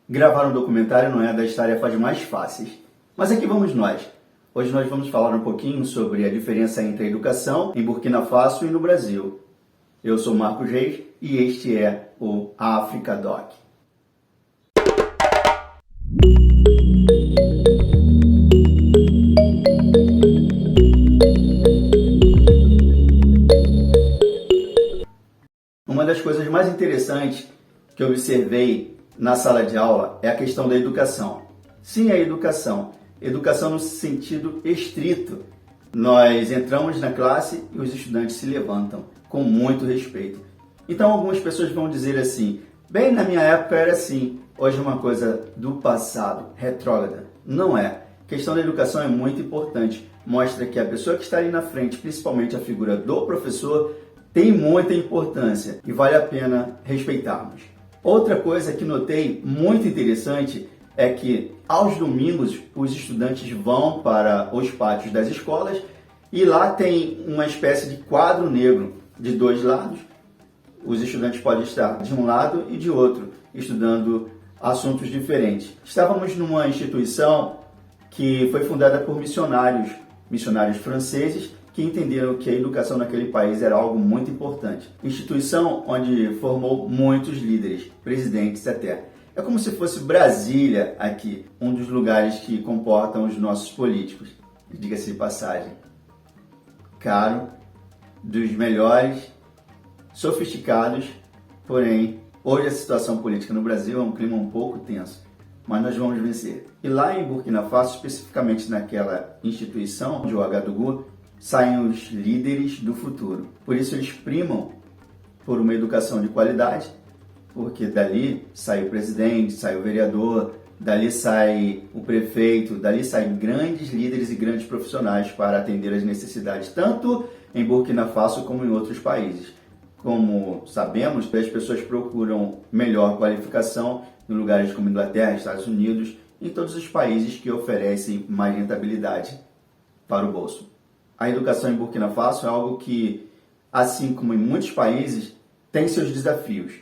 Gravar um documentário não é das tarefas mais fáceis, mas aqui vamos nós. Hoje nós vamos falar um pouquinho sobre a diferença entre a educação em Burkina Faso e no Brasil. Eu sou Marcos Reis e este é o África Doc. Uma das coisas mais interessantes que eu observei na sala de aula é a questão da educação. Sim, a educação. Educação no sentido estrito. Nós entramos na classe e os estudantes se levantam com muito respeito. Então algumas pessoas vão dizer assim, bem, na minha época era assim, hoje é uma coisa do passado, retrógrada. Não é. A questão da educação é muito importante. Mostra que a pessoa que está ali na frente, principalmente a figura do professor, tem muita importância e vale a pena respeitarmos. Outra coisa que notei muito interessante é que aos domingos os estudantes vão para os pátios das escolas e lá tem uma espécie de quadro negro de dois lados. Os estudantes podem estar de um lado e de outro, estudando assuntos diferentes. Estávamos numa instituição que foi fundada por missionários franceses, que entenderam que a educação naquele país era algo muito importante. Instituição onde formou muitos líderes, presidentes até. É como se fosse Brasília aqui, um dos lugares que comportam os nossos políticos. Diga-se de passagem. Caro, dos melhores, sofisticados, porém, hoje a situação política no Brasil é um clima um pouco tenso, mas nós vamos vencer. E lá em Burkina Faso, especificamente naquela instituição de Ouagadougou, saem os líderes do futuro. Por isso eles primam por uma educação de qualidade, porque dali sai o presidente, sai o vereador, dali sai o prefeito, dali saem grandes líderes e grandes profissionais para atender às necessidades, tanto em Burkina Faso como em outros países. Como sabemos, as pessoas procuram melhor qualificação em lugares como Inglaterra, Estados Unidos, em todos os países que oferecem mais rentabilidade para o bolso. A educação em Burkina Faso é algo que, assim como em muitos países, tem seus desafios,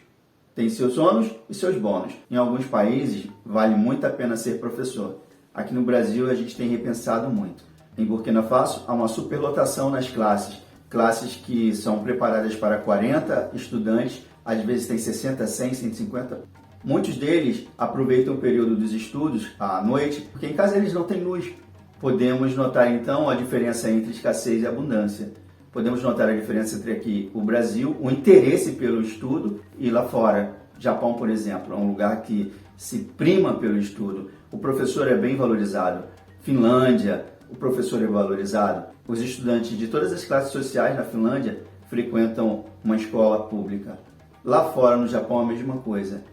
tem seus ônus e seus bônus. Em alguns países, vale muito a pena ser professor. Aqui no Brasil, a gente tem repensado muito. Em Burkina Faso, há uma superlotação nas classes que são preparadas para 40 estudantes, às vezes tem 60, 100, 150. Muitos deles aproveitam o período dos estudos à noite, porque em casa eles não têm luz. Podemos notar então a diferença entre escassez e abundância. Podemos notar a diferença entre aqui o Brasil, o interesse pelo estudo, e lá fora. Japão, por exemplo, é um lugar que se prima pelo estudo. O professor é bem valorizado. Finlândia, o professor é valorizado. Os estudantes de todas as classes sociais na Finlândia frequentam uma escola pública. Lá fora, no Japão, a mesma coisa.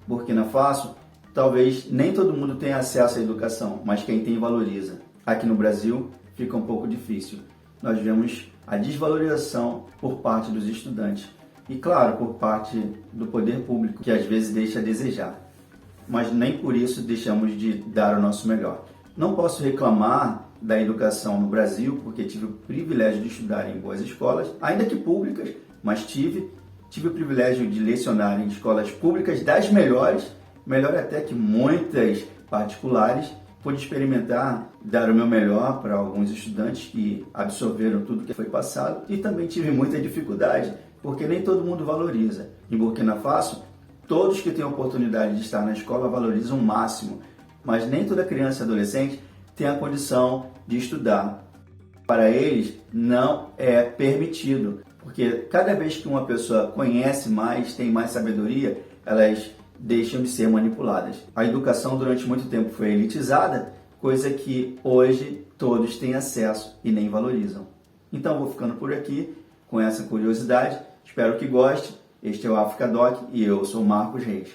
Burkina Faso, talvez nem todo mundo tenha acesso à educação, mas quem tem valoriza. Aqui no Brasil fica um pouco difícil. Nós vemos a desvalorização por parte dos estudantes e, claro, por parte do poder público, que às vezes deixa a desejar. Mas nem por isso deixamos de dar o nosso melhor. Não posso reclamar da educação no Brasil, porque tive o privilégio de estudar em boas escolas, ainda que públicas, mas tive o privilégio de lecionar em escolas públicas das melhores, melhor até que muitas particulares. Pude experimentar, dar o meu melhor para alguns estudantes que absorveram tudo que foi passado e também tive muita dificuldade, porque nem todo mundo valoriza. Em Burkina Faso, todos que têm a oportunidade de estar na escola valorizam o máximo, mas nem toda criança e adolescente tem a condição de estudar. Para eles, não é permitido, porque cada vez que uma pessoa conhece mais, tem mais sabedoria, elas deixam de ser manipuladas. A educação durante muito tempo foi elitizada, coisa que hoje todos têm acesso e nem valorizam. Então vou ficando por aqui com essa curiosidade, espero que goste. Este é o África Doc e eu sou Marcos Reis.